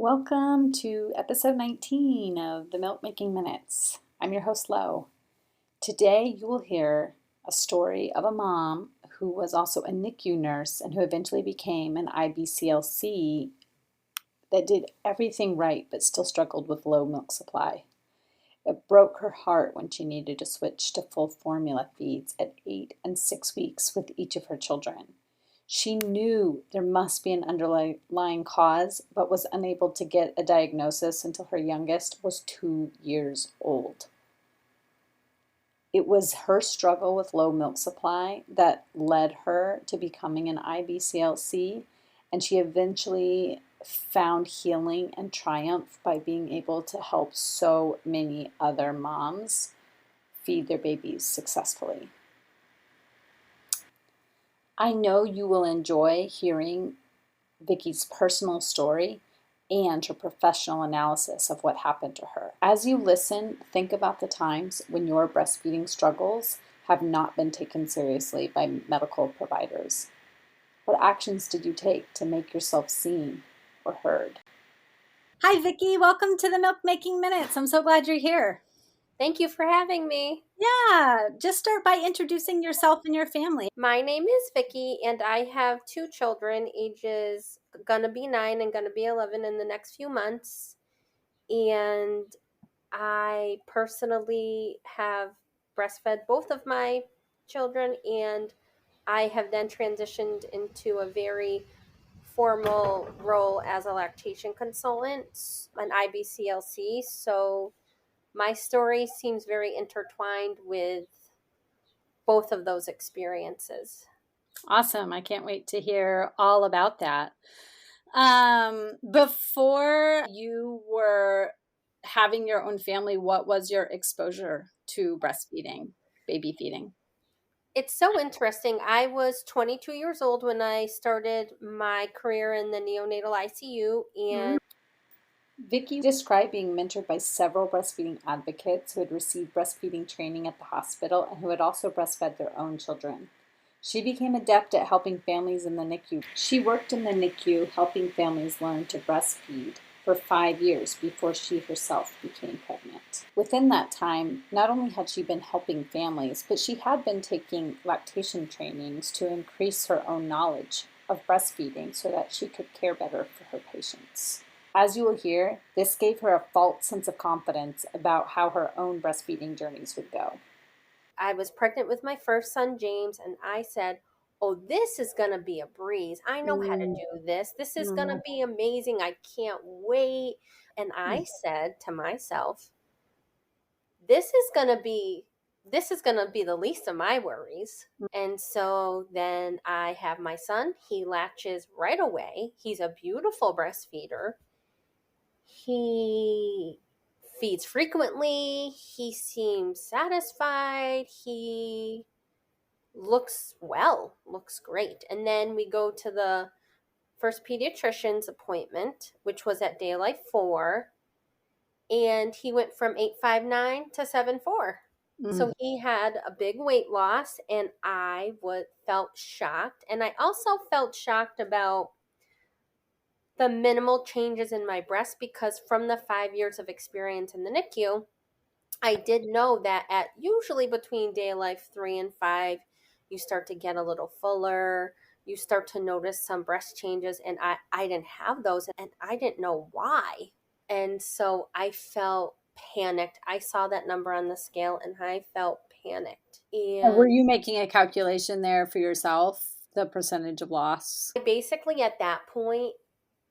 Welcome to episode 19 of the Milk Making Minutes. I'm your host, Lo. Today you will hear a story of a mom who was also a NICU nurse and who eventually became an IBCLC that did everything right but still struggled with low milk supply. It broke her heart when she needed to switch to full formula feeds at 8 and 6 weeks with each of her children. She knew there must be an underlying cause, but was unable to get a diagnosis until her youngest was 2 years old. It was her struggle with low milk supply that led her to becoming an IBCLC, and she eventually found healing and triumph by being able to help so many other moms feed their babies successfully. I know you will enjoy hearing Vicki's personal story and her professional analysis of what happened to her. As you listen, think about the times when your breastfeeding struggles have not been taken seriously by medical providers. What actions did you take to make yourself seen or heard? Hi, Vicki. Welcome to the Milk Making Minutes. I'm so glad you're here. Thank you for having me. Yeah, just start by introducing yourself and your family. My name is Vicki, and I have two children, ages gonna be 9 and gonna be 11 in the next few months. And I personally have breastfed both of my children, and I have then transitioned into a very formal role as a lactation consultant, an IBCLC. So my story seems very intertwined with both of those experiences. Awesome. I can't wait to hear all about that. Before you were having your own family, what was your exposure to breastfeeding, baby feeding? It's so interesting. I was 22 years old when I started my career in the neonatal ICU, and Vicki described being mentored by several breastfeeding advocates who had received breastfeeding training at the hospital and who had also breastfed their own children. She became adept at helping families in the NICU. She worked in the NICU helping families learn to breastfeed for 5 years before she herself became pregnant. Within that time, not only had she been helping families, but she had been taking lactation trainings to increase her own knowledge of breastfeeding so that she could care better for her patients. As you will hear, this gave her a false sense of confidence about how her own breastfeeding journeys would go. I was pregnant with my first son, James, and I said, "Oh, this is going to be a breeze. I know how to do this. This is going to be amazing. I can't wait." And I said to myself, this is going to be the least of my worries. And so then I have my son. He latches right away. He's a beautiful breastfeeder. He feeds frequently. He seems satisfied. He looks great. And then we go to the first pediatrician's appointment, which was at day life 4. And he went from 8.59 to 7.4. So he had a big weight loss, and I felt shocked. And I also felt shocked about the minimal changes in my breast, because from the 5 years of experience in the NICU, I did know that at usually between day life 3 and 5, you start to get a little fuller. You start to notice some breast changes, and I didn't have those, and I didn't know why. And so I felt panicked. I saw that number on the scale, and I felt panicked. And Were you making a calculation there for yourself, the percentage of loss? basically at that point,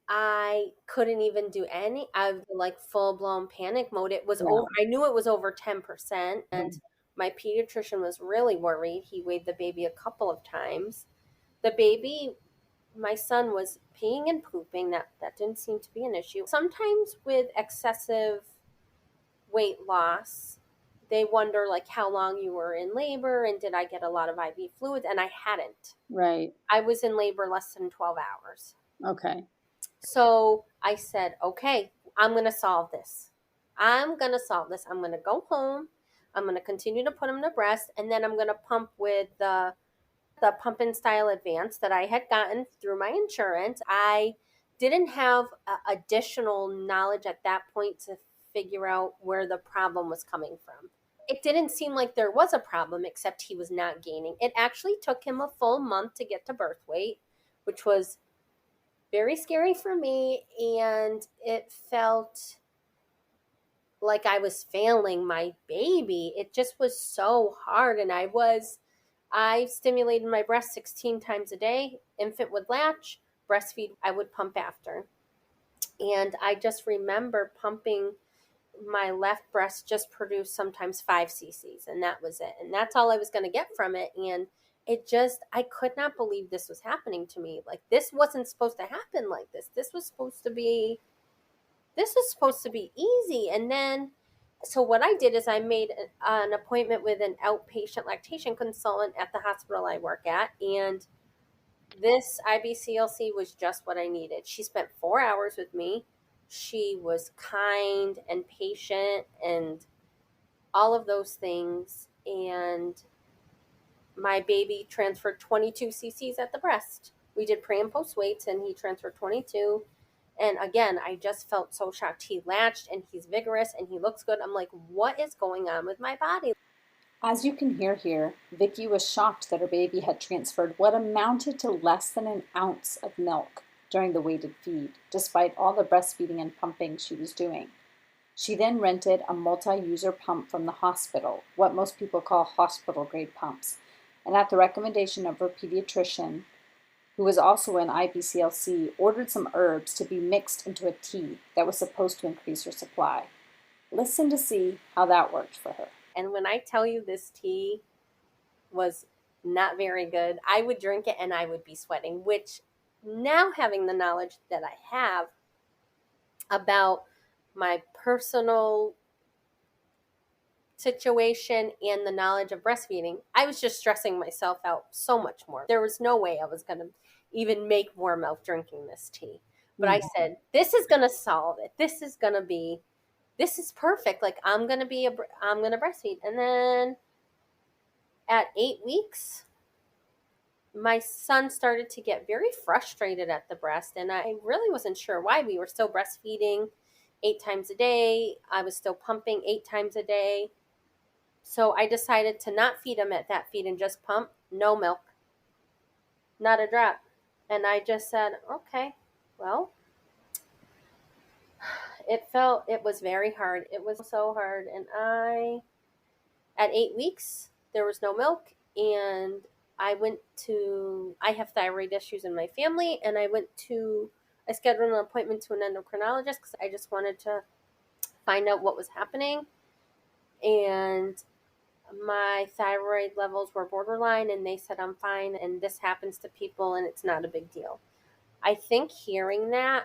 I couldn't even do any. I was like full blown panic mode. It was over. I knew it was over 10%, and my pediatrician was really worried. He weighed the baby a couple of times. The baby, my son, was peeing and pooping. That didn't seem to be an issue. Sometimes with excessive weight loss, they wonder like how long you were in labor and did I get a lot of IV fluids, and I hadn't. Right. I was in labor less than 12 hours. Okay. So I said, okay, I'm going to solve this. I'm going to go home. I'm going to continue to put him to breast, and then I'm going to pump with the pump and style advance that I had gotten through my insurance. I didn't have additional knowledge at that point to figure out where the problem was coming from. It didn't seem like there was a problem, except he was not gaining. It actually took him a full month to get to birth weight, which was very scary for me. And it felt like I was failing my baby. It just was so hard. And I stimulated my breast 16 times a day. Infant would latch, breastfeed, I would pump after. And I just remember pumping. My left breast just produced sometimes 5 cc's, and that was it. And that's all I was going to get from it. And I could not believe this was happening to me. Like, this wasn't supposed to happen like this. This was supposed to be easy. And then, so what I did is I made an appointment with an outpatient lactation consultant at the hospital I work at. And this IBCLC was just what I needed. She spent 4 hours with me. She was kind and patient and all of those things. And my baby transferred 22 cc's at the breast. We did pre and post weights, and he transferred 22. And again, I just felt so shocked. He latched, and he's vigorous, and he looks good. I'm like, what is going on with my body? As you can hear here, Vicki was shocked that her baby had transferred what amounted to less than an ounce of milk during the weighted feed, despite all the breastfeeding and pumping she was doing. She then rented a multi-user pump from the hospital, what most people call hospital-grade pumps, and at the recommendation of her pediatrician, who was also an IBCLC, ordered some herbs to be mixed into a tea that was supposed to increase her supply. Listen to see how that worked for her. And when I tell you this tea was not very good, I would drink it and I would be sweating, which now, having the knowledge that I have about my personal situation and the knowledge of breastfeeding, I was just stressing myself out so much more. There was no way I was going to even make more milk drinking this tea. But I said, this is going to solve it. This is perfect. Like, I'm going to breastfeed. And then at 8 weeks, my son started to get very frustrated at the breast, and I really wasn't sure why. We were still breastfeeding 8 times a day. I was still pumping 8 times a day. So I decided to not feed him at that feed and just pump. No milk. Not a drop. And I just said, okay, well, it was very hard. It was so hard. And at 8 weeks, there was no milk. And I have thyroid issues in my family. And I scheduled an appointment to an endocrinologist because I just wanted to find out what was happening. And my thyroid levels were borderline, and they said I'm fine, and this happens to people, and it's not a big deal. I think hearing that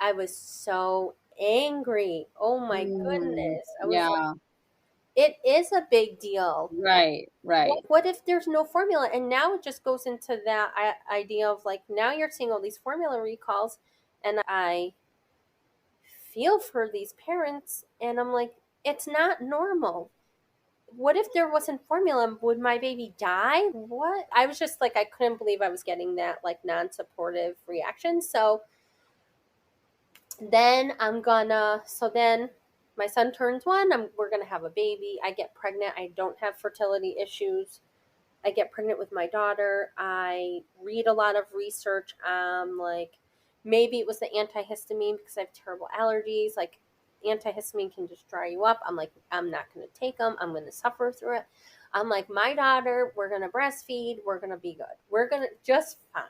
I was so angry. Oh my goodness. I was like, it is a big deal. Right. What if there's no formula? And now it just goes into that idea of, like, now you're seeing all these formula recalls, and I feel for these parents, and I'm like, it's not normal. What if there wasn't formula? Would my baby die? What? I was just like, I couldn't believe I was getting that, like, non-supportive reaction. So then my son turns 1. We're going to have a baby. I get pregnant. I don't have fertility issues. I get pregnant with my daughter. I read a lot of research. Like, maybe it was the antihistamine because I have terrible allergies. Like, antihistamine can just dry you up. I'm like, I'm not going to take them. I'm going to suffer through it. I'm like, my daughter, we're going to breastfeed. We're going to be good. We're going to just fine.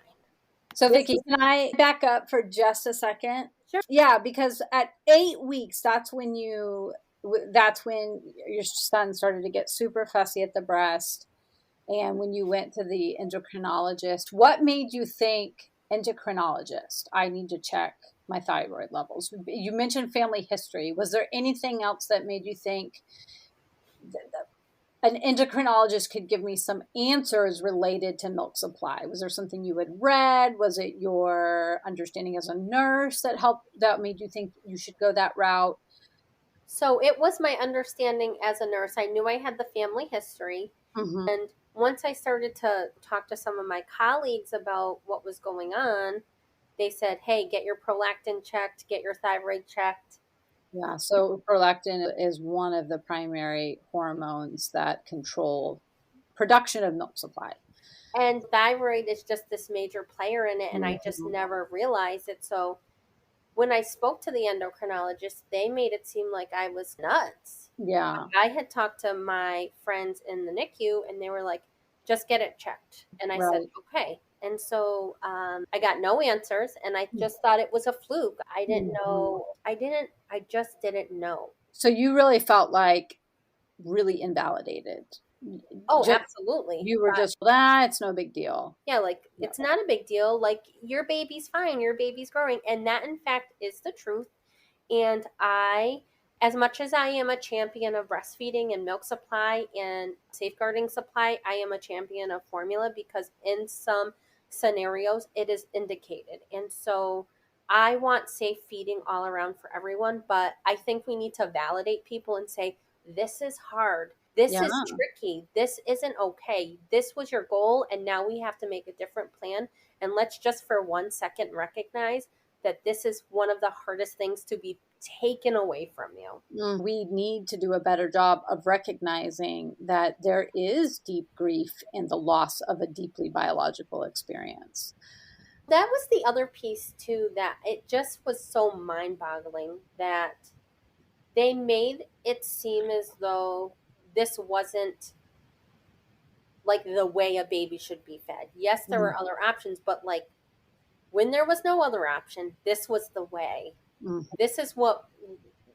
So, Vicki, can I back up for just a second? Sure. Yeah, because at 8 weeks, that's when your son started to get super fussy at the breast. And when you went to the endocrinologist, what made you think, endocrinologist, I need to check my thyroid levels? You mentioned family history. Was there anything else that made you think that an endocrinologist could give me some answers related to milk supply? Was there something you had read? Was it your understanding as a nurse that made you think you should go that route? So it was my understanding as a nurse. I knew I had the family history. Mm-hmm. And once I started to talk to some of my colleagues about what was going on, they said, hey, get your prolactin checked, get your thyroid checked. Yeah, so prolactin is one of the primary hormones that control production of milk supply. And thyroid is just this major player in it, and I just Mhm. never realized it. So when I spoke to the endocrinologist, they made it seem like I was nuts. Yeah, I had talked to my friends in the NICU, and they were like, just get it checked. And I said, right. okay. And so I got no answers, and I just thought it was a fluke. I didn't Mhm. know. I just didn't know. So you really felt like really invalidated. Oh, Just absolutely. you were just, "Ah, it's no big deal." Yeah, like Yeah. it's not a big deal. Like your baby's fine, your baby's growing. And that, in fact, is the truth. And I, as much as I am a champion of breastfeeding and milk supply and safeguarding supply, I am a champion of formula because in some scenarios it is indicated. And so I want safe feeding all around for everyone, but I think we need to validate people and say, this is hard. This Yeah. is tricky. This isn't okay. This was your goal, and now we have to make a different plan. And let's just for 1 second recognize that this is one of the hardest things to be taken away from you. We need to do a better job of recognizing that there is deep grief in the loss of a deeply biological experience. That was the other piece too, that it just was so mind-boggling that they made it seem as though this wasn't like the way a baby should be fed. Yes, there were Mhm. other options, but like when there was no other option, this was the way. Mhm. This is what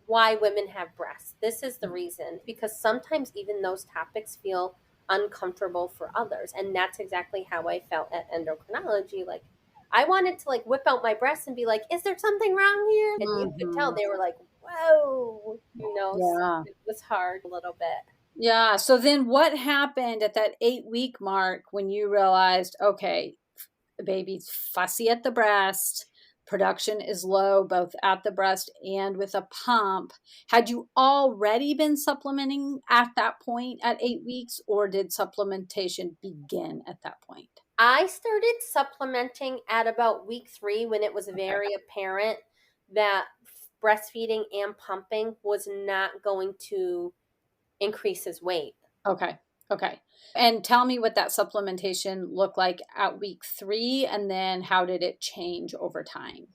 why women have breasts. This is the reason, because sometimes even those topics feel uncomfortable for others, and that's exactly how I felt at endocrinology. Like I wanted to like whip out my breasts and be like, is there something wrong here? And you could tell Mhm. they were like, whoa, so Yeah. it was hard a little bit. Yeah. So then what happened at that 8-week mark when you realized, okay, the baby's fussy at the breast, production is low both at the breast and with a pump? Had you already been supplementing at that point at 8 weeks, or did supplementation begin at that point? I started supplementing at about week 3 when it was Okay. very apparent that breastfeeding and pumping was not going to increase his weight. Okay. Okay. And tell me what that supplementation looked like at week 3, and then how did it change over time?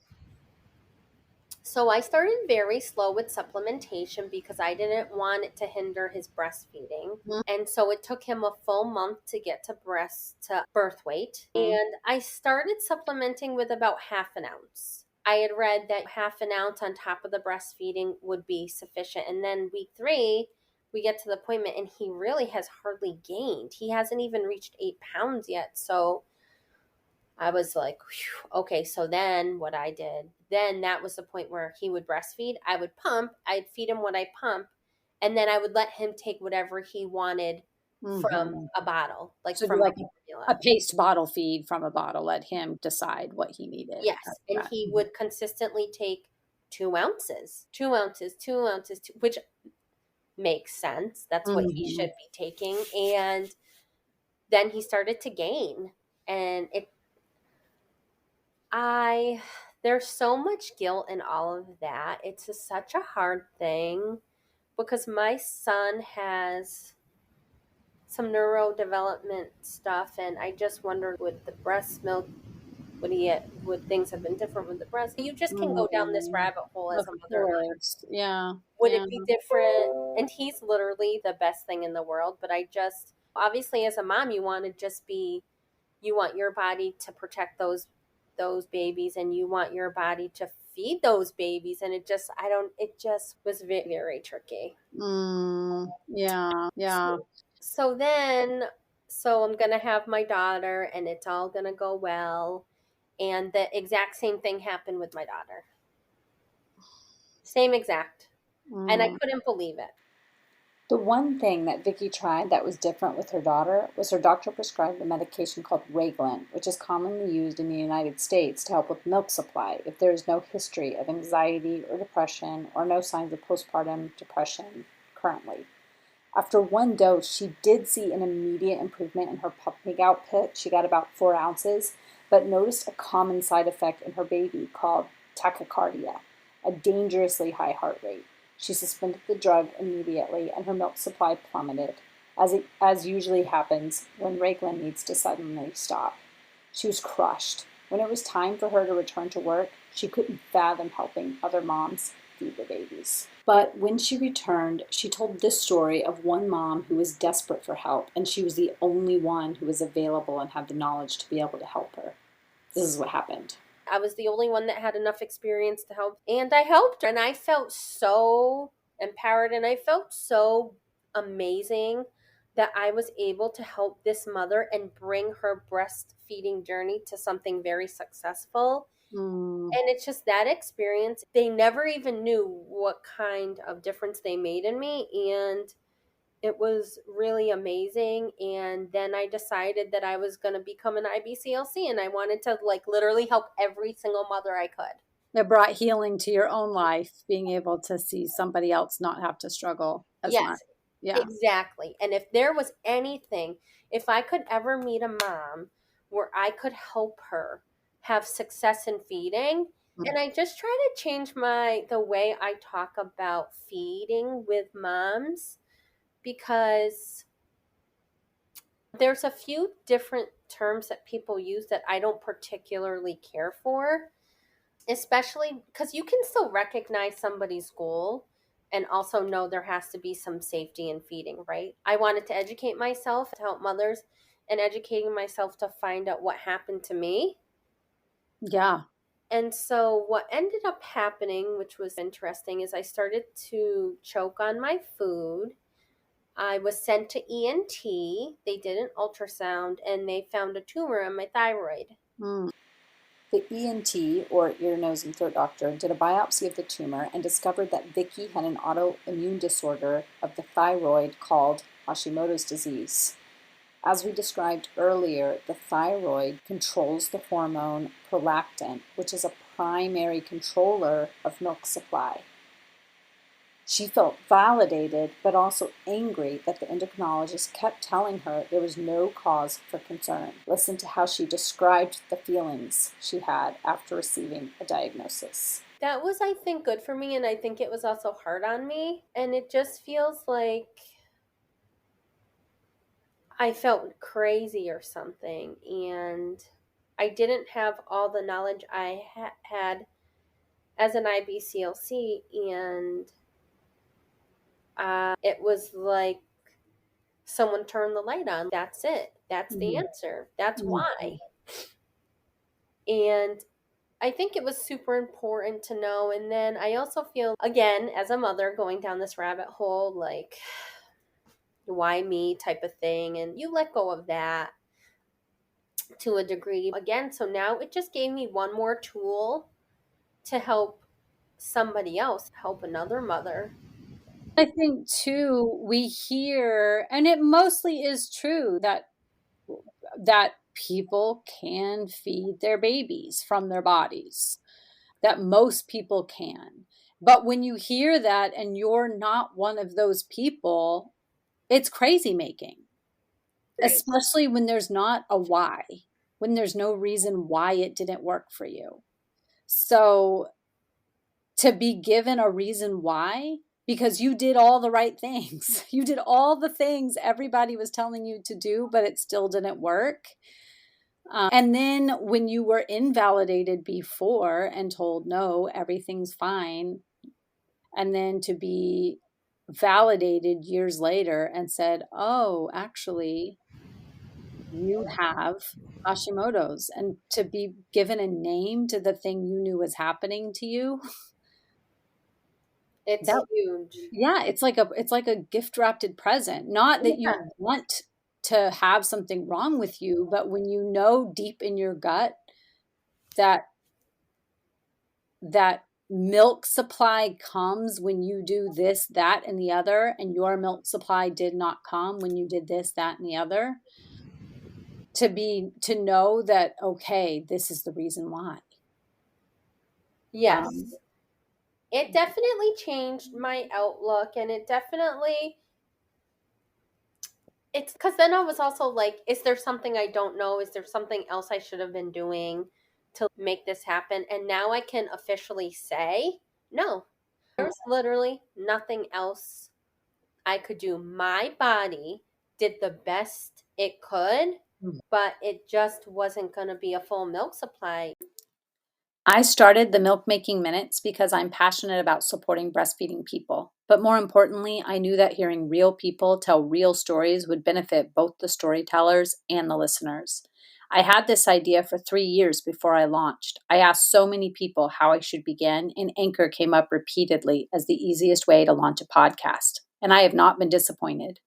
So I started very slow with supplementation because I didn't want it to hinder his breastfeeding. And so it took him a full month to get to breast to birth weight. Mhm. And I started supplementing with about half an ounce. I had read that half an ounce on top of the breastfeeding would be sufficient. And then week 3, we get to the appointment and he really has hardly gained. He hasn't even reached 8 pounds yet. So I was like, "Whew." Okay, so then what I did, then that was the point where he would breastfeed. I would pump, I'd feed him what I pump, and then I would let him take whatever he wanted from Mhm. a bottle, like So do from like a a formula. paced bottle feed from a bottle, let him decide what he needed Yes. after And that. he Mhm. would consistently take 2 ounces, 2 ounces, 2 ounces, which makes sense. That's what he Mhm. should be taking. And then he started to gain. And I there's so much guilt in all of that. It's just such a hard thing because my son has some neurodevelopment stuff, and I just wondered with the breast milk, would things have been different with the breast? You just can go down this Mhm. rabbit hole as Of a mother. Like, course. Yeah. would Yeah. it be different? And he's literally the best thing in the world, but I just obviously as a mom, you want to just be you want your body to protect those babies, and you want your body to feed those babies, and it just was very, very tricky. Yeah. Yeah. So then so I'm going to have my daughter and it's all going to go well, and the exact same thing happened with my daughter, same exact, and I Mm. couldn't believe it. The one thing that Vicki tried that was different with her daughter was her doctor prescribed a medication called Reglan, which is commonly used in the United States to help with milk supply if there is no history of anxiety or depression or no signs of postpartum depression currently. After one dose, she did see an immediate improvement in her puppy output. She got about 4 ounces, but noticed a common side effect in her baby called tachycardia, a dangerously high heart rate. She suspended the drug immediately, and her milk supply plummeted, as usually happens when Raglan needs to suddenly stop. She was crushed. When it was time for her to return to work, she couldn't fathom helping other moms feed their babies. But when she returned, she told this story of one mom who was desperate for help, and she was the only one who was available and had the knowledge to be able to help her. This is what happened. I was the only one that had enough experience to help, and I helped her. And I felt so empowered and I felt so amazing that I was able to help this mother and bring her breastfeeding journey to something very successful. Mm. And it's just that experience. They never even knew what kind of difference they made in me. And it was really amazing. And then I decided that I was going to become an IBCLC and I wanted to like literally help every single mother I could. It brought healing to your own life, being able to see somebody else not have to struggle as much. Yes, Yeah. exactly. And if there was anything, if I could ever meet a mom where I could help her have success in feeding, and I just try to change the way I talk about feeding with moms because there's a few different terms that people use that I don't particularly care for, especially because you can still recognize somebody's goal and also know there has to be some safety in feeding, right? I wanted to educate myself to help mothers and educating myself to find out what happened to me. Yeah. And so, what ended up happening, which was interesting, is I started to choke on my food. I was sent to ENT. They did an ultrasound and they found a tumor on my thyroid. Mm. The ENT, or ear, nose, and throat doctor, did a biopsy of the tumor and discovered that Vicki had an autoimmune disorder of the thyroid called Hashimoto's disease. As we described earlier, the thyroid controls the hormone prolactin, which is a primary controller of milk supply. She felt validated, but also angry that the endocrinologist kept telling her there was no cause for concern. Listen to how she described the feelings she had after receiving a diagnosis. That was, I think, good for me, and I think it was also hard on me. And it just feels like I felt crazy or something, and I didn't have all the knowledge I had as an IBCLC, and it was like someone turned the light on. That's it. That's the Mhm. answer. That's Mhm. why. And I think it was super important to know. And then I also feel, again, as a mother, going down this rabbit hole, like, why me type of thing. And you let go of that to a degree. Again, so now it just gave me one more tool to help somebody else, help another mother. I think too, we hear, and it mostly is true that people can feed their babies from their bodies, that most people can. But when you hear that and you're not one of those people, it's crazy making, Right. especially when there's not a why, when there's no reason why it didn't work for you. So to be given a reason why, because you did all the right things, you did all the things everybody was telling you to do, but it still didn't work. And then when you were invalidated before and told, no, everything's fine, and then to be validated years later and said, oh, actually, you have Hashimoto's, and to be given a name to the thing you knew was happening to you, It's that, huge. yeah, it's like a gift wrapped present. Not that Yeah. you want to have something wrong with you, but when you know deep in your gut that that milk supply comes when you do this, that, and the other, and your milk supply did not come when you did this, that, and the other, to know that, okay, this is the reason why. Um, Yes. It definitely changed my outlook and it definitely It's because then I was also like, is there something I don't know? Is there something else I should have been doing to make this happen? And now I can officially say, no, there's literally nothing else I could do. My body did the best it could, but it just wasn't going to be a full milk supply. I started the Milk Making Minutes because I'm passionate about supporting breastfeeding people. But more importantly, I knew that hearing real people tell real stories would benefit both the storytellers and the listeners. I had this idea for 3 years before I launched. I asked so many people how I should begin, and Anchor came up repeatedly as the easiest way to launch a podcast. And I have not been disappointed.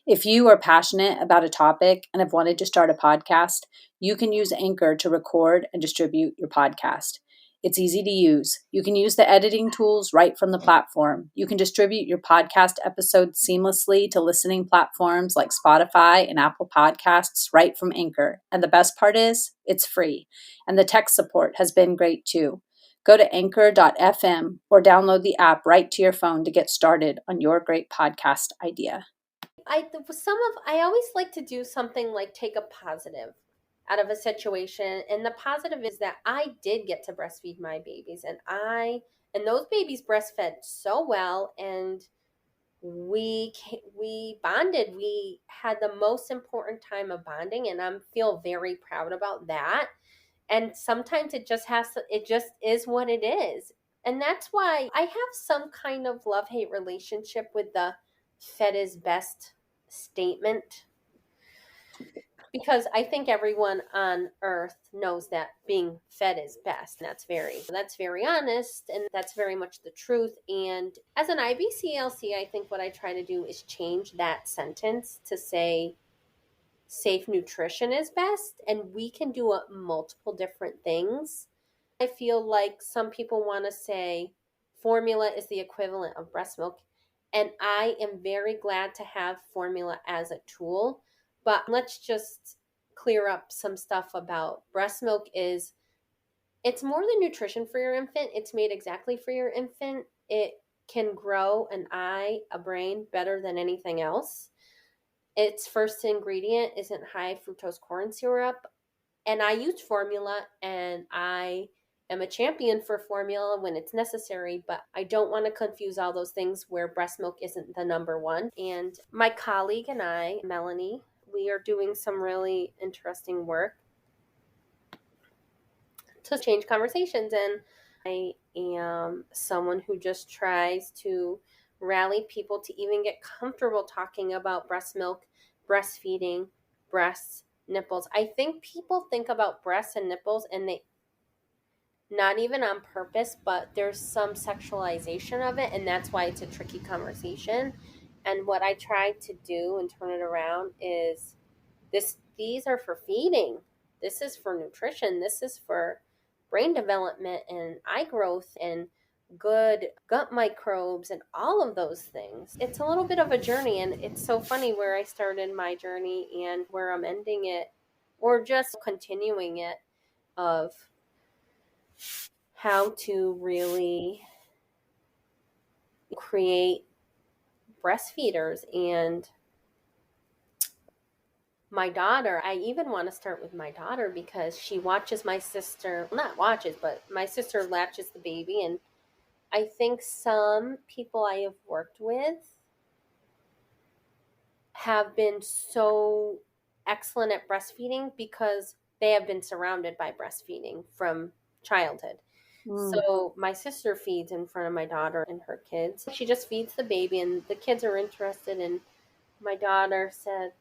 If you are passionate about a topic and have wanted to start a podcast, you can use Anchor to record and distribute your podcast. It's easy to use. You can use the editing tools right from the platform. You can distribute your podcast episodes seamlessly to listening platforms like Spotify and Apple Podcasts right from Anchor. And the best part is, it's free. And the tech support has been great too. Go to anchor.fm or download the app right to your phone to get started on your great podcast idea. I always like to do something like take a positive out of a situation, and the positive is that I did get to breastfeed my babies, and those babies breastfed so well, and we bonded. We had the most important time of bonding, and I feel very proud about that. And sometimes it just is what it is. And that's why I have some kind of love-hate relationship with the fed is best statement, because I think everyone on earth knows that being fed is best. And that's very honest, and that's very much the truth. And as an IBCLC, I think what I try to do is change that sentence to say safe nutrition is best, and we can do multiple different things. I feel like some people want to say formula is the equivalent of breast milk, and I am very glad to have formula as a tool. But let's just clear up some stuff about breast milk. It's more than nutrition for your infant. It's made exactly for your infant. It can grow an eye, a brain better than anything else. Its first ingredient isn't high fructose corn syrup. And I use formula, and I am a champion for formula when it's necessary, but I don't want to confuse all those things where breast milk isn't the number one. And my colleague and I, Melanie, we are doing some really interesting work to change conversations. And I am someone who just tries to rally people to even get comfortable talking about breast milk, breastfeeding, breasts, nipples. I think people think about breasts and nipples, and they, not even on purpose, but there's some sexualization of it, and that's why it's a tricky conversation. And what I try to do and turn it around is these are for feeding. This is for nutrition. This is for brain development and eye growth and good gut microbes and all of those things. It's a little bit of a journey, and it's so funny where I started my journey and where I'm ending it, or just continuing it, of how to really create breastfeeders. And my daughter, I even want to start with my daughter because she watches my sister, not watches, but my sister latches the baby. And I think some people I have worked with have been so excellent at breastfeeding because they have been surrounded by breastfeeding from childhood. So my sister feeds in front of my daughter and her kids. She just feeds the baby, and the kids are interested. And my daughter said,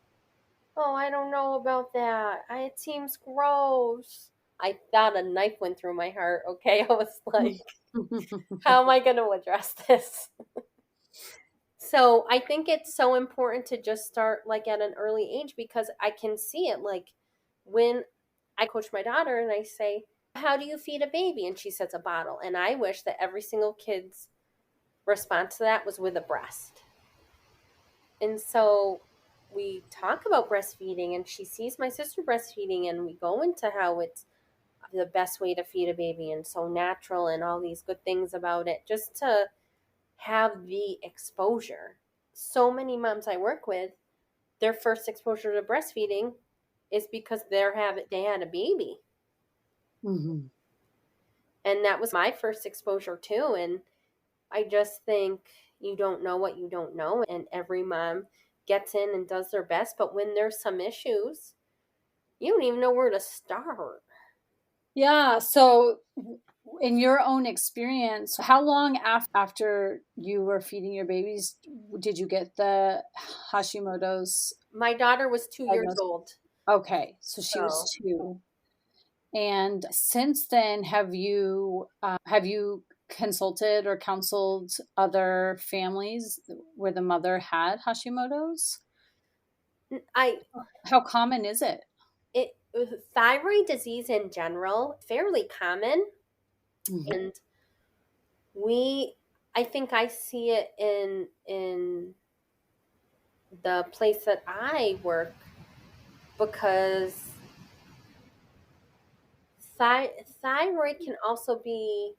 "Oh, I don't know about that. It seems gross." I thought a knife went through my heart. Okay, I was like, how am I going to address this? So I think it's so important to just start like at an early age, because I can see it. Like when I coach my daughter and I say, "How do you feed a baby?" And she says, "A bottle." And I wish that every single kid's response to that was with a breast. And so we talk about breastfeeding, and she sees my sister breastfeeding, and we go into how it's the best way to feed a baby and so natural and all these good things about it, just to have the exposure. So many moms I work with their first exposure to breastfeeding is because they had a baby. Mm-hmm. And that was my first exposure too. And I just think you don't know what you don't know. And every mom gets in and does their best. But when there's some issues, you don't even know where to start. Yeah. So, in your own experience, how long after you were feeding your babies did you get the Hashimoto's My daughter was 2 years diagnosis? old. Okay. So she was So 2. And since then, have you consulted or counseled other families where the mother had Hashimoto's? I How common is it? it thyroid disease in general, fairly common. Mhm. And we I think I see it in the place that I work because thyroid can also be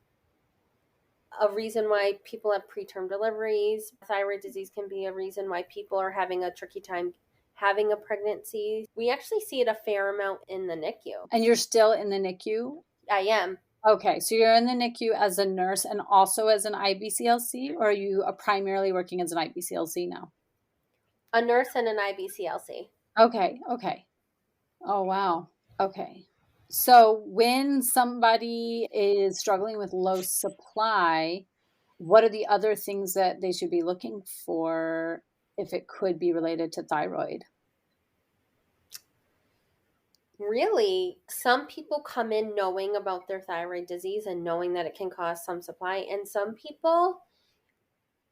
a reason why people have preterm deliveries. Thyroid disease can be a reason why people are having a tricky time having a pregnancy. We actually see it a fair amount in the NICU. And you're still in the NICU? I am Okay, so you're in the NICU as a nurse and also as an IBCLC, or are you primarily working as an IBCLC now? a nurse and an IBCLC. Okay, okay. Oh, wow. Okay. So when somebody is struggling with low supply, what are the other things that they should be looking for if it could be related to thyroid? Really, some people come in knowing about their thyroid disease and knowing that it can cause some supply, and some people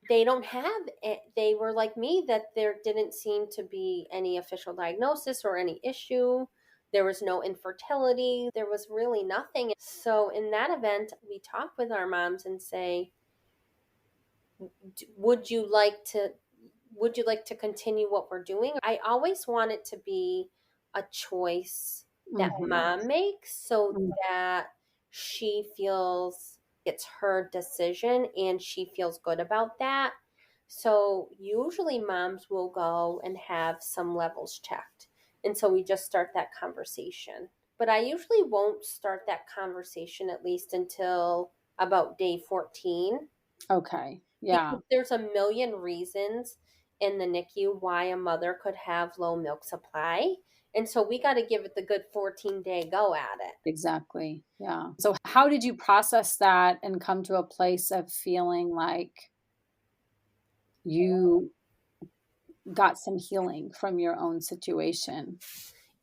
they don't have it. They were like me that there didn't seem to be any official diagnosis or any issue. There was no infertility. There was really nothing. So in that event, we talk with our moms and say, would you like to continue what we're doing? I always want it to be a choice that Mhm. mom makes so Mm. that she feels it's her decision and she feels good about that. So usually moms will go and have some levels checked. And so we just start that conversation. But I usually won't start that conversation at least until about day 14 Okay. Yeah. because there's a million reasons in the NICU why a mother could have low milk supply. And so we got to give it the good 14-day go at it. Exactly. Yeah. So how did you process that and come to a place of feeling like you got some healing from your own situation?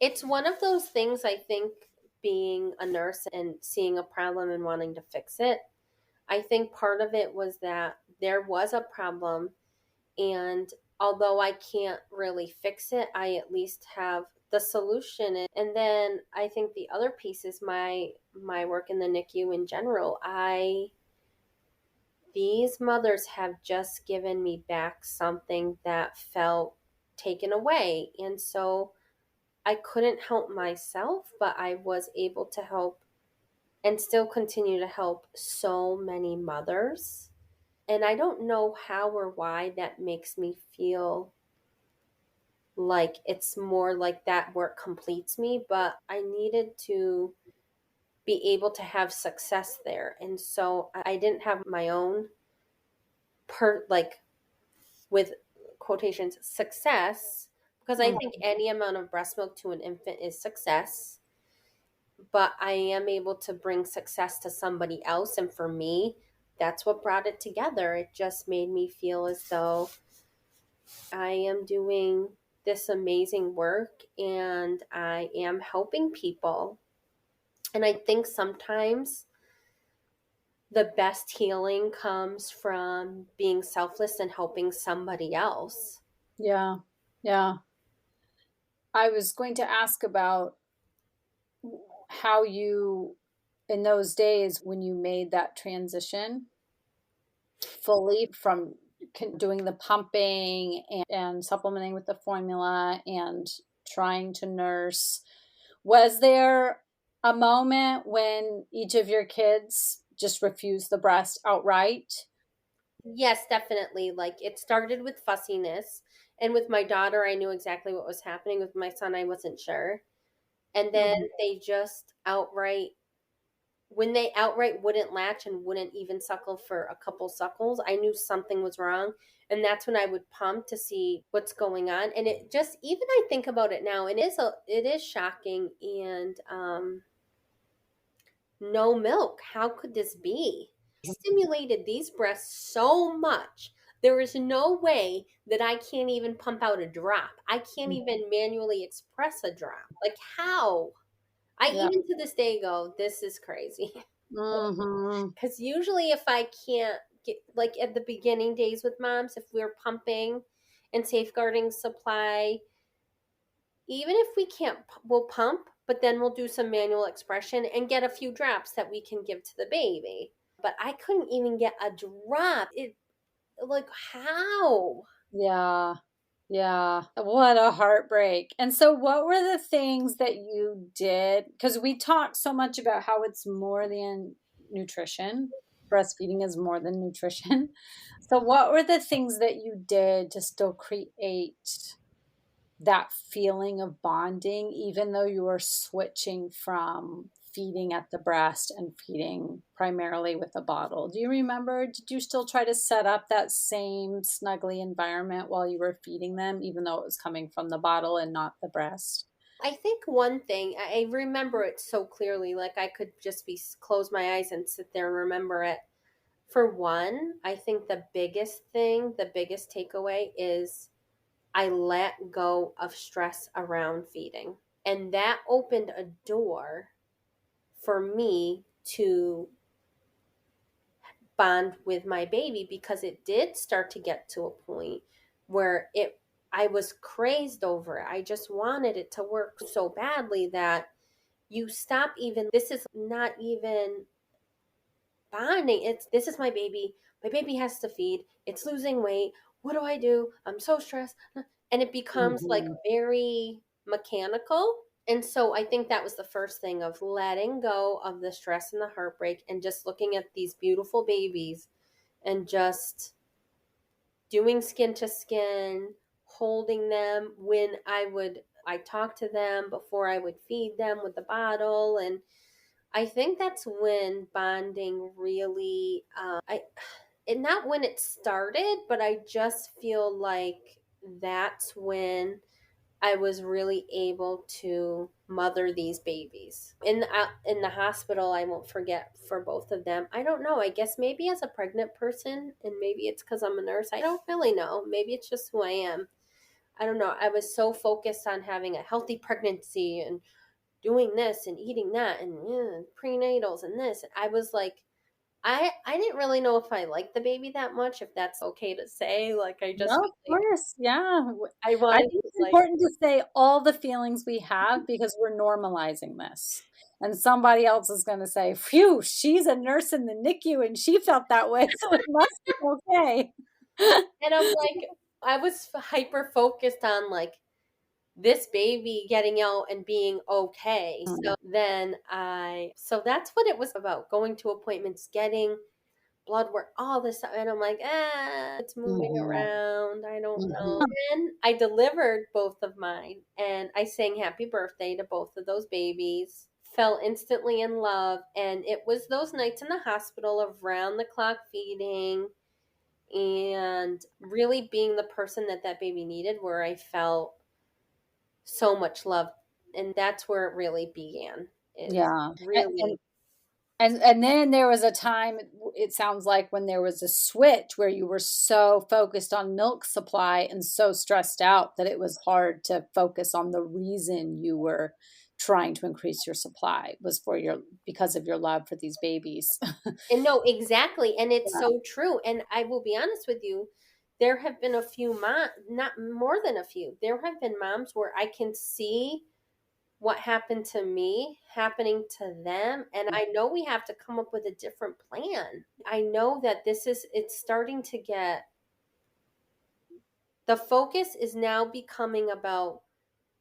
It's one of those things, I think, being a nurse and seeing a problem and wanting to fix it. I think part of it was that there was a problem, and although I can't really fix it, I at least have the solution. And then I think the other piece is my work in the NICU in general. I These mothers have just given me back something that felt taken away. And so I couldn't help myself, but I was able to help and still continue to help so many mothers. And I don't know how or why that makes me feel like it's more like that work completes me, but I needed to be able to have success there. And so I didn't have my own like with quotations success because I Mm. think any amount of breast milk to an infant is success, but I am able to bring success to somebody else. And for me, that's what brought it together. It just made me feel as though I am doing this amazing work and I am helping people. And I think sometimes the best healing comes from being selfless and helping somebody else. Yeah. Yeah. I was going to ask about how you, in those days when you made that transition fully from doing the pumping and supplementing with the formula and trying to nurse, was there a moment when each of your kids just refused the breast outright? Yes, definitely. Like it started with fussiness And with my daughter, I knew exactly what was happening. With my son, I wasn't sure. And then Mhm. they just outright, when they outright wouldn't latch and wouldn't even suckle for a couple suckles, I knew something was wrong. And that's when I would pump to see what's going on. And it just, even I think about it now, and it is shocking. And no milk. How could this be? Stimulated these breasts so much. There is no way that I can't even pump out a drop. I can't even manually express a drop. Like, how? I Yeah. even to this day go, this is crazy. Hmm. Because usually, if I can't get, like at the beginning days with moms, if we're pumping and safeguarding supply, even if we can't, we'll pump, but then we'll do some manual expression and get a few drops that we can give to the baby. But I couldn't even get a drop. It, like, how? Yeah. Yeah. What a heartbreak. And so, what were the things that you did? Because we talk so much about how it's more than nutrition. Breastfeeding is more than nutrition. So, what were the things that you did to still create that feeling of bonding, even though you were switching from feeding at the breast and feeding primarily with a bottle? Do you remember? Did you still try to set up that same snuggly environment while you were feeding them, even though it was coming from the bottle and not the breast? I think one thing, I remember it so clearly, like I could just be close my eyes and sit there and remember it. For one, I think the biggest thing, the biggest takeaway is I let go of stress around feeding. And that opened a door for me to bond with my baby, because it did start to get to a point where it I was crazed over it. I just wanted it to work so badly that you stop. Even this is not even bonding. It's, this is my baby. My baby has to feed. It's losing weight. What do I do? I'm so stressed. And it becomes like Hmm. very mechanical. And so I think that was the first thing, of letting go of the stress and the heartbreak and just looking at these beautiful babies and just doing skin to skin, holding them when I talk to them before I would feed them with the bottle. And I think that's when bonding really, I, and not when it started, but I just feel like that's when I was really able to mother these babies in the hospital. I won't forget, for both of them. I don't know. I guess maybe as a pregnant person, and maybe it's because I'm a nurse. I don't really know. Maybe it's just who I am. I don't know. I was so focused on having a healthy pregnancy and doing this and eating that and prenatals and this. I was like, I didn't really know if I liked the baby that much, if that's okay to say. Like, I No, just of felt like course. Yeah. I I wanted think to it's like. important to say all the feelings we have because we're normalizing this. And somebody else is going to say, phew, she's a nurse in the NICU and she felt that way. So it must be okay. And I'm like, I was hyper focused on like this baby getting out and being okay. So Mm, then so that's what it was about, going to appointments, getting blood work, all this stuff. And I'm like, it's moving mhm, around. I don't know. mhm. And I delivered both of mine and I sang happy birthday to both of those babies. Fell instantly in love. And it was those nights in the hospital of round the clock feeding and really being the person that that baby needed, where I felt so much love. And that's where it really began, is Yeah. really. And then there was a time, it sounds like, when there was a switch where you were so focused on milk supply and so stressed out that it was hard to focus on the reason you were trying to increase your supply was for your because of your love for these babies. And no, exactly. And it's Yeah. so true. And I will be honest with you, there have been a few not more than a few. There have been moms where I can see what happened to me happening to them. And I know we have to come up with a different plan. I know that it's starting to get, the focus is now becoming about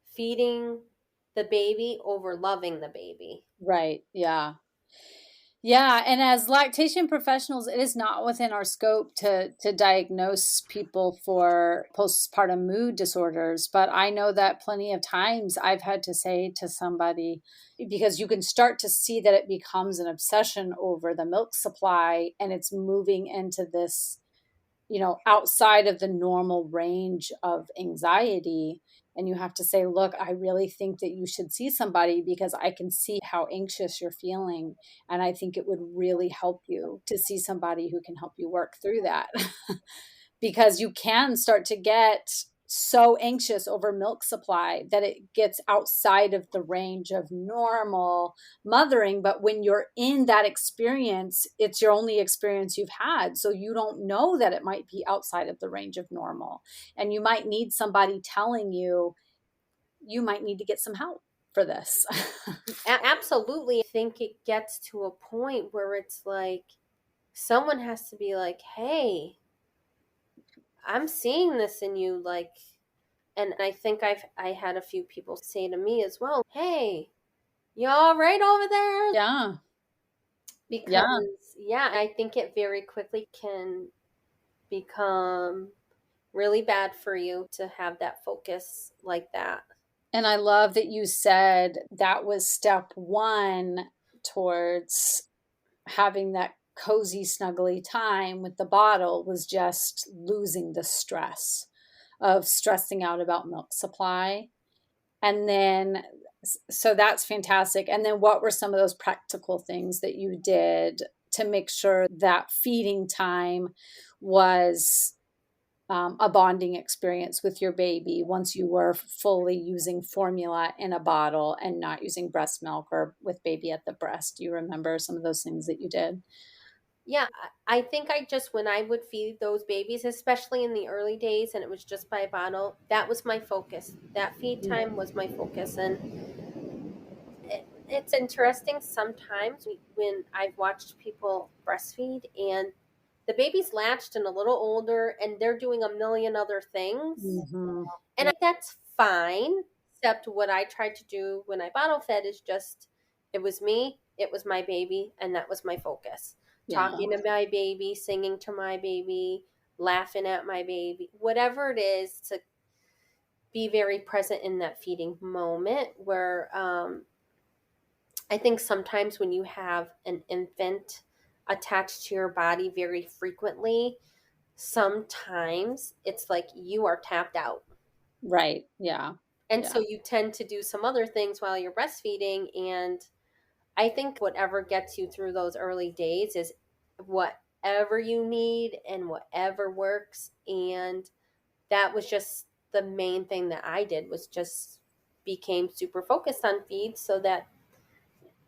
feeding the baby over loving the baby. Right. Yeah. Yeah, and as lactation professionals, it is not within our scope to diagnose people for postpartum mood disorders, but I know that plenty of times I've had to say to somebody, because you can start to see that it becomes an obsession over the milk supply and it's moving into this, outside of the normal range of anxiety. And you have to say, look, I really think that you should see somebody because I can see how anxious you're feeling. And I think it would really help you to see somebody who can help you work through that. Because you can start to get so anxious over milk supply that it gets outside of the range of normal mothering. But when you're in that experience, it's your only experience you've had. So you don't know that it might be outside of the range of normal. And you might need somebody telling you, you might need to get some help for this. Absolutely. I think it gets to a point where it's like someone has to be like, "Hey, I'm seeing this in you." Like, and I think I had a few people say to me as well, "Hey, you all right over there?" Yeah. Yeah. Because yeah, I think it very quickly can become really bad for you to have that focus like that. And I love that you said that was step one towards having that cozy, snuggly time with the bottle, was just losing the stress of stressing out about milk supply. And then, so that's fantastic. And then, what were some of those practical things that you did to make sure that feeding time was a bonding experience with your baby once you were fully using formula in a bottle and not using breast milk or with baby at the breast? Do you remember some of those things that you did? Yeah, I think I just, when I would feed those babies, especially in the early days, and it was just by bottle, that was my focus. That feed time was my focus. And it's interesting sometimes when I've watched people breastfeed and the baby's latched and a little older and they're doing a million other things. Mm-hmm. And Yeah. I think that's fine, except what I tried to do when I bottle fed is just, it was me, it was my baby, and that was my focus. Yeah. Talking to my baby, singing to my baby, laughing at my baby, whatever it is, to be very present in that feeding moment where I think sometimes when you have an infant attached to your body very frequently, sometimes it's like you are tapped out. Right. Yeah. And Yeah. so you tend to do some other things while you're breastfeeding. And I think whatever gets you through those early days is whatever you need and whatever works. And that was just the main thing that I did, was just became super focused on feed so that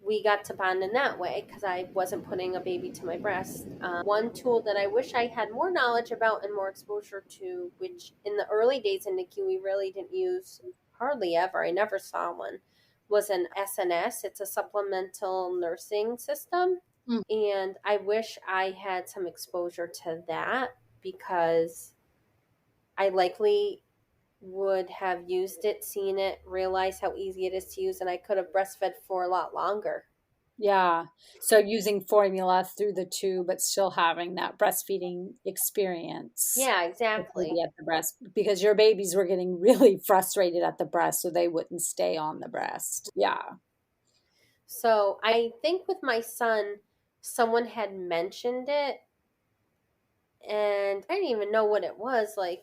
we got to bond in that way because I wasn't putting a baby to my breast. One tool that I wish I had more knowledge about and more exposure to, which in the early days in NICU we really didn't use hardly ever, I never saw one, was an SNS. It's a supplemental nursing system. Mm. And I wish I had some exposure to that because I likely would have used it, seen it, realized how easy it is to use, and I could have breastfed for a lot longer. Yeah. So using formula through the tube, but still having that breastfeeding experience Yeah, with exactly. baby at the breast, because your babies were getting really frustrated at the breast, so they wouldn't stay on the breast. Yeah. So I think with my son, someone had mentioned it, and I didn't even know what it was. Like,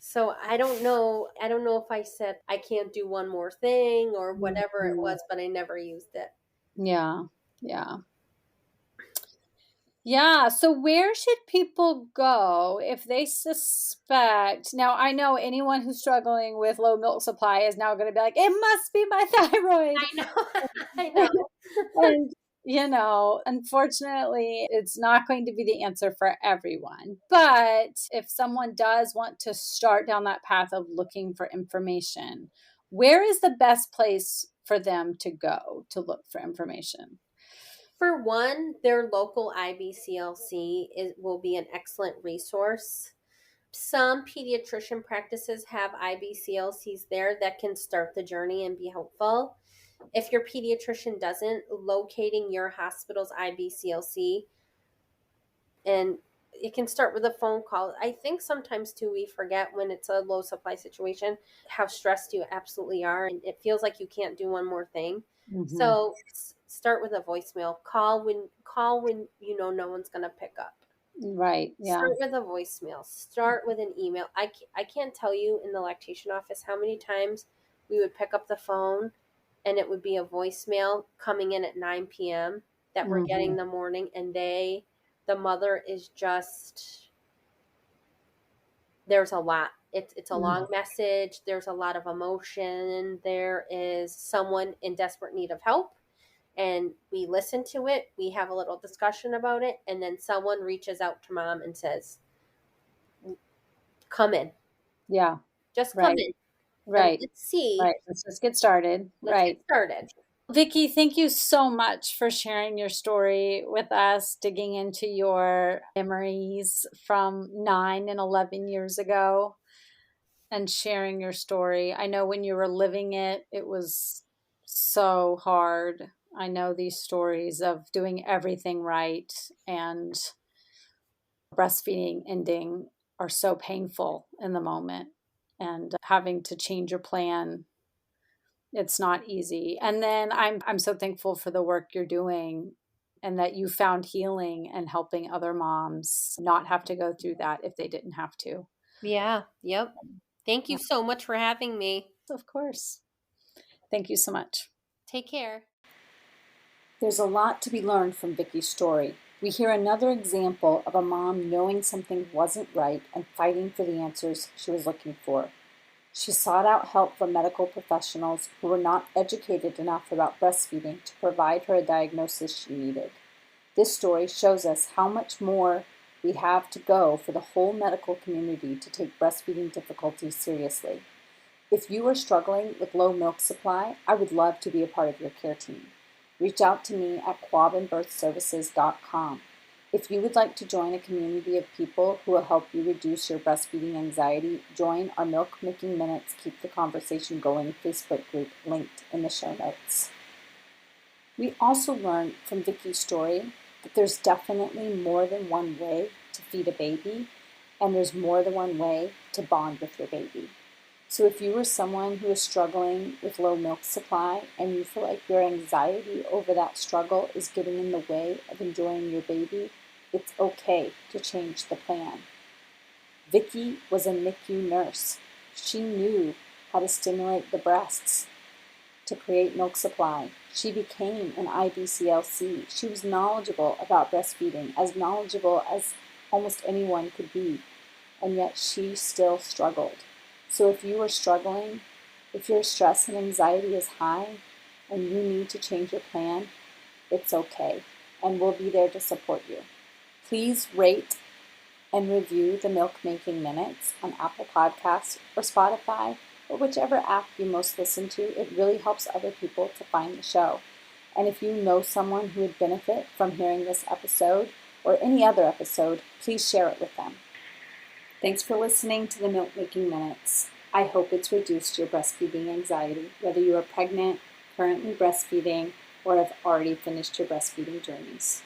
so I don't know. I don't know if I said I can't do one more thing or whatever it Mhm. was, but I never used it. Yeah. Yeah. Yeah, so where should people go if they suspect? Now, I know anyone who's struggling with low milk supply is now going to be like, it must be my thyroid. I know. I know. And, unfortunately, it's not going to be the answer for everyone. But if someone does want to start down that path of looking for information, where is the best place for them to go to look for information? For one, their local IBCLC will be an excellent resource. Some pediatrician practices have IBCLCs there that can start the journey and be helpful. If your pediatrician doesn't, locating your hospital's IBCLC, and it can start with a phone call. I think sometimes too we forget when it's a low supply situation how stressed you absolutely are, and it feels like you can't do one more thing. Hmm. So start with a voicemail. Call when you know no one's going to pick up. Right. Yeah. Start with a voicemail. Start with an email. I can't tell you in the lactation office how many times we would pick up the phone and it would be a voicemail coming in at 9 p.m. that we're getting Hmm. the morning, and the mother is just, there's a lot. It's a long message. There's a lot of emotion. There is someone in desperate need of help, and we listen to it. We have a little discussion about it, and then someone reaches out to mom and says, "Come in, Yeah. just come Right. in, and Right. let's see. Right. Let's just get started. Let's get Right. started." Vicki, thank you so much for sharing your story with us, digging into your memories from 9 and 11 years ago and sharing your story. I know when you were living it, it was so hard. I know these stories of doing everything right and breastfeeding ending are so painful in the moment, and having to change your plan, it's not easy. And then I'm so thankful for the work you're doing and that you found healing and helping other moms not have to go through that if they didn't have to. Yeah. Yep. Thank you Yeah, so much for having me. of course. Thank you so much. Take care. There's a lot to be learned from Vicky's story. We hear another example of a mom knowing something wasn't right and fighting for the answers she was looking for. She sought out help from medical professionals who were not educated enough about breastfeeding to provide her a diagnosis she needed. This story shows us how much more we have to go for the whole medical community to take breastfeeding difficulties seriously. If you are struggling with low milk supply, I would love to be a part of your care team. Reach out to me at quabandbirthservices.com. If you would like to join a community of people who will help you reduce your breastfeeding anxiety, join our Milk Making Minutes Keep the Conversation Going Facebook group linked in the show notes. We also learned from Vicky's story that there's definitely more than one way to feed a baby, and there's more than one way to bond with your baby. So if you are someone who is struggling with low milk supply and you feel like your anxiety over that struggle is getting in the way of enjoying your baby, it's okay to change the plan. Vicki was a NICU nurse. She knew how to stimulate the breasts to create milk supply. She became an IBCLC. She was knowledgeable about breastfeeding, as knowledgeable as almost anyone could be, and yet she still struggled. So if you are struggling, if your stress and anxiety is high and you need to change your plan, it's okay, and we'll be there to support you. Please rate and review the Milk Making Minutes on Apple Podcasts or Spotify or whichever app you most listen to. It really helps other people to find the show. And if you know someone who would benefit from hearing this episode or any other episode, please share it with them. Thanks for listening to the Milk Making Minutes. I hope it's reduced your breastfeeding anxiety, whether you are pregnant, currently breastfeeding, or have already finished your breastfeeding journeys.